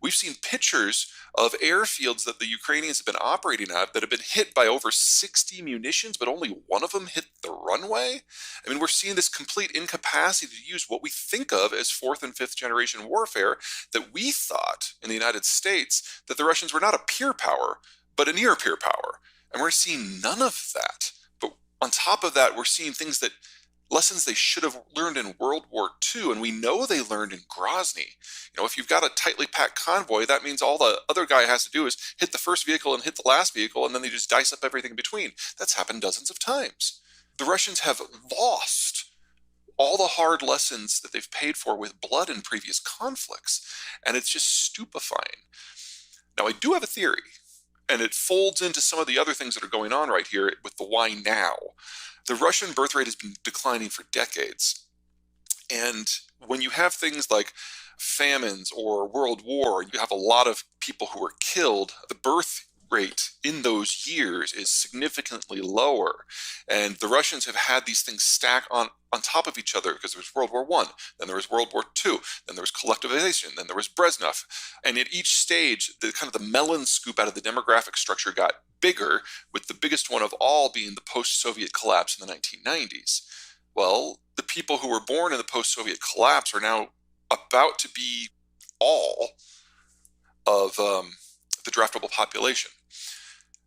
We've seen pictures of airfields that the Ukrainians have been operating at that have been hit by over 60 munitions, but only one of them hit the runway. I mean, we're seeing this complete incapacity to use what we think of as fourth and fifth generation warfare, that we thought in the United States that the Russians were not a peer power, but a near peer power. And we're seeing none of that. But on top of that, we're seeing things that lessons they should have learned in World War II, and we know they learned in Grozny. If you've got a tightly packed convoy, that means all the other guy has to do is hit the first vehicle and hit the last vehicle, and then they just dice up everything in between. That's happened dozens of times. The Russians have lost all the hard lessons that they've paid for with blood in previous conflicts, and it's just stupefying. Now, I do have a theory, and it folds into some of the other things that are going on right here with the why now. The Russian birth rate has been declining for decades. And when you have things like famines or World War, you have a lot of people who are killed, the birth rate in those years is significantly lower. And the Russians have had these things stack on top of each other because there was World War I, then there was World War II, then there was collectivization, then there was Brezhnev. And at each stage, the kind of the melon scoop out of the demographic structure got bigger, with the biggest one of all being the post-Soviet collapse in the 1990s. Well, the people who were born in the post-Soviet collapse are now about to be all of the draftable population.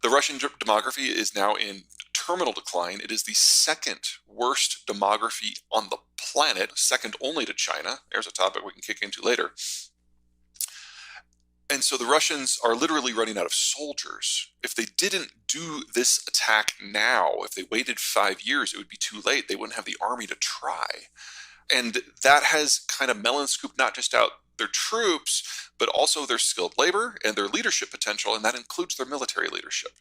The Russian demography is now in terminal decline. It is the second worst demography on the planet, second only to China. There's a topic we can kick into later. And so the Russians are literally running out of soldiers. If they didn't do this attack now, if they waited 5 years, it would be too late. They wouldn't have the army to try. And that has kind of melon scooped not just out their troops, but also their skilled labor and their leadership potential, and that includes their military leadership.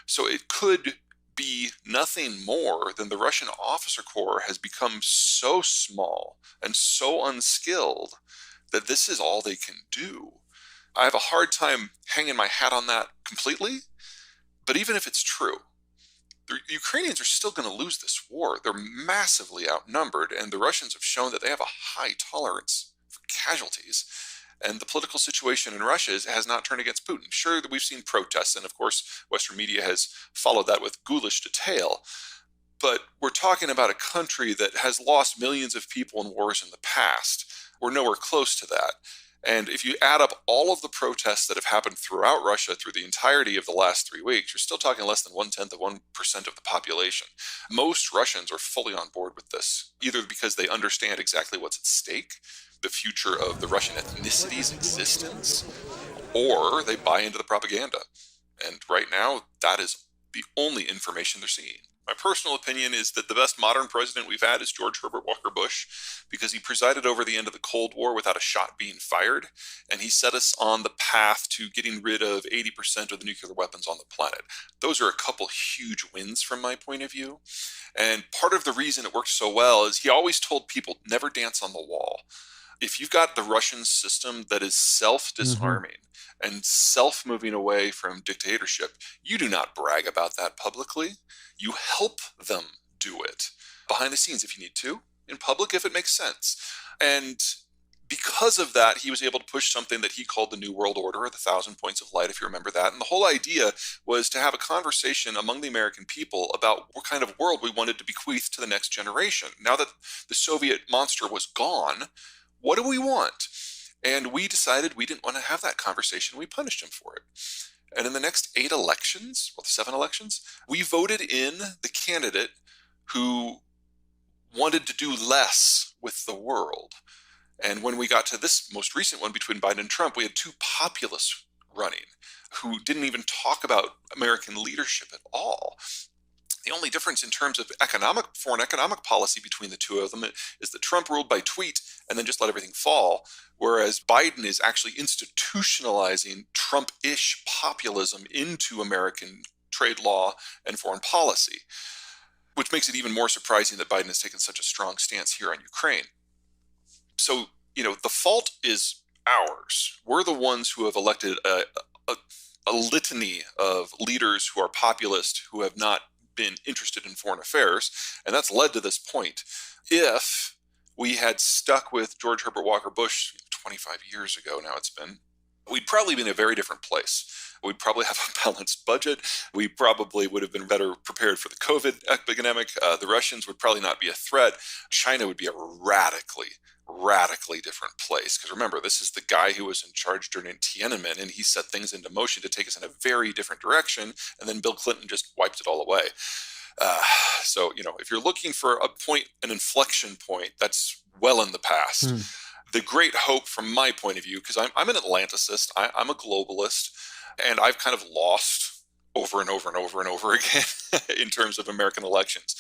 So it could be nothing more than the Russian officer corps has become so small and so unskilled that this is all they can do. I have a hard time hanging my hat on that completely, but even if it's true, the Ukrainians are still going to lose this war. They're massively outnumbered, and the Russians have shown that they have a high tolerance for casualties. And the political situation in Russia has not turned against Putin. Sure, we've seen protests, and of course, Western media has followed that with ghoulish detail. But we're talking about a country that has lost millions of people in wars in the past. We're nowhere close to that. And if you add up all of the protests that have happened throughout Russia through the entirety of the last 3 weeks, you're still talking less than 1/10 of the population. Most Russians are fully on board with this, either because they understand exactly what's at stake, the future of the Russian ethnicity's existence, or they buy into the propaganda. And right now, that is the only information they're seeing. My personal opinion is that the best modern president we've had is George Herbert Walker Bush, because he presided over the end of the Cold War without a shot being fired, and he set us on the path to getting rid of 80% of the nuclear weapons on the planet. Those are a couple huge wins from my point of view. And part of the reason it worked so well is he always told people, never dance on the wall. If you've got the Russian system that is self-disarming and self-moving away from dictatorship, you do not brag about that publicly. You help them do it behind the scenes if you need to, in public if it makes sense. And because of that, he was able to push something that he called the New World Order, or the 1,000 Points of Light, if you remember that. And the whole idea was to have a conversation among the American people about what kind of world we wanted to bequeath to the next generation. Now that the Soviet monster was gone, what do we want? And we decided we didn't want to have that conversation. We punished him for it. And in the next 8 elections, well, the 7 elections, we voted in the candidate who wanted to do less with the world. And when we got to this most recent one between Biden and Trump, we had 2 populists running who didn't even talk about American leadership at all. The only difference in terms of foreign economic policy between the two of them is that Trump ruled by tweet and then just let everything fall, whereas Biden is actually institutionalizing Trump-ish populism into American trade law and foreign policy, which makes it even more surprising that Biden has taken such a strong stance here on Ukraine. So, the fault is ours. We're the ones who have elected a litany of leaders who are populist, who have not been interested in foreign affairs, and that's led to this point. If we had stuck with George Herbert Walker Bush 25 years ago now it's been, we'd probably be in a very different place. We'd probably have a balanced budget. We probably would have been better prepared for the COVID epidemic. The Russians would probably not be a threat. China would be a radically different place. Because remember, this is the guy who was in charge during Tiananmen, and he set things into motion to take us in a very different direction. And then Bill Clinton just wiped it all away. So, if you're looking for a point, an inflection point, that's well in the past. The great hope from my point of view, because I'm an Atlanticist, I'm a globalist, and I've kind of lost over and over and over and over again in terms of American elections.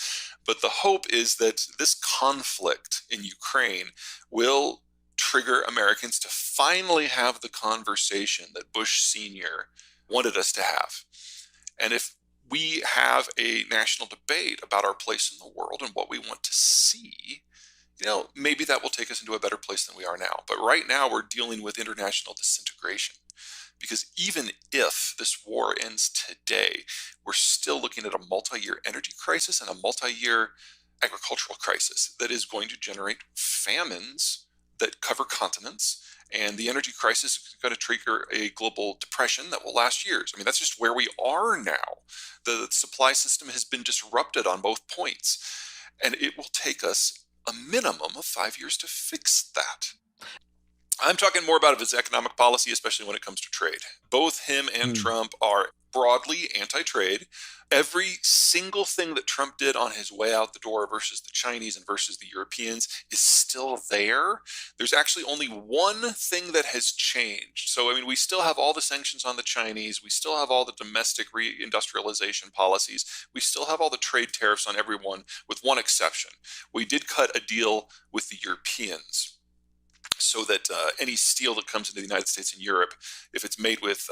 But the hope is that this conflict in Ukraine will trigger Americans to finally have the conversation that Bush Sr. wanted us to have. And if we have a national debate about our place in the world and what we want to see, maybe that will take us into a better place than we are now. But right now, we're dealing with international disintegration. Because even if this war ends today, we're still looking at a multi-year energy crisis and a multi-year agricultural crisis that is going to generate famines that cover continents. And the energy crisis is going to trigger a global depression that will last years. I mean, that's just where we are now. The supply system has been disrupted on both points. And it will take us a minimum of 5 years to fix that. I'm talking more about his economic policy, especially when it comes to trade. Both him and Trump are broadly anti-trade. Every single thing that Trump did on his way out the door versus the Chinese and versus the Europeans is still there. There's actually only one thing that has changed. So, we still have all the sanctions on the Chinese. We still have all the domestic reindustrialization policies. We still have all the trade tariffs on everyone, with one exception. We did cut a deal with the Europeans, so that any steel that comes into the United States and Europe, if it's made with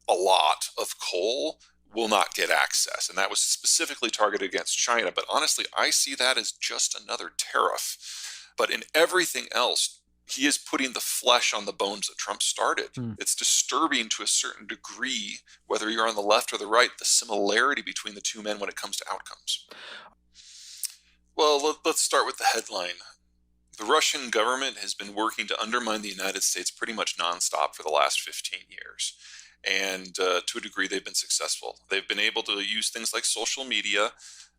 a lot of coal, will not get access. And that was specifically targeted against China. But honestly, I see that as just another tariff. But in everything else, he is putting the flesh on the bones that Trump started. It's disturbing to a certain degree, whether you're on the left or the right, the similarity between the two men when it comes to outcomes. Well, let's start with the headline. The Russian government has been working to undermine the United States pretty much nonstop for the last 15 years. And to a degree, they've been successful. They've been able to use things like social media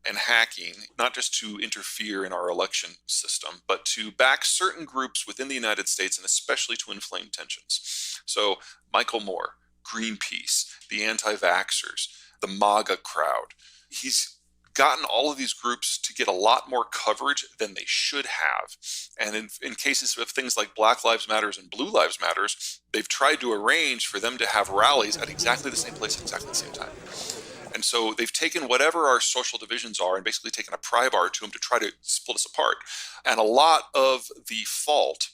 and hacking, not just to interfere in our election system, but to back certain groups within the United States and especially to inflame tensions. So Michael Moore, Greenpeace, the anti-vaxxers, the MAGA crowd, he's gotten all of these groups to get a lot more coverage than they should have. And in cases of things like Black Lives Matters and Blue Lives Matters, they've tried to arrange for them to have rallies at exactly the same place at exactly the same time. And so they've taken whatever our social divisions are and basically taken a pry bar to them to try to split us apart. And a lot of the fault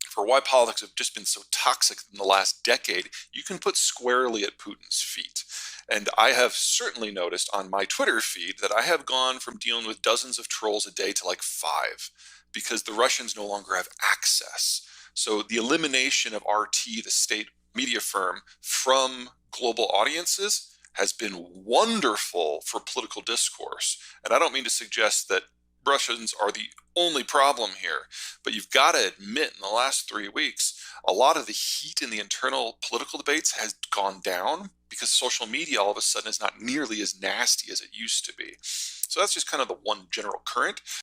for why politics have just been so toxic in the last decade, you can put squarely at Putin's feet. And I have certainly noticed on my Twitter feed that I have gone from dealing with dozens of trolls a day to like 5, because the Russians no longer have access. So the elimination of RT, the state media firm, from global audiences has been wonderful for political discourse. And I don't mean to suggest that Russians are the only problem here, but you've got to admit, in the last 3 weeks, a lot of the heat in the internal political debates has gone down because social media all of a sudden is not nearly as nasty as it used to be. So that's just kind of the one general current.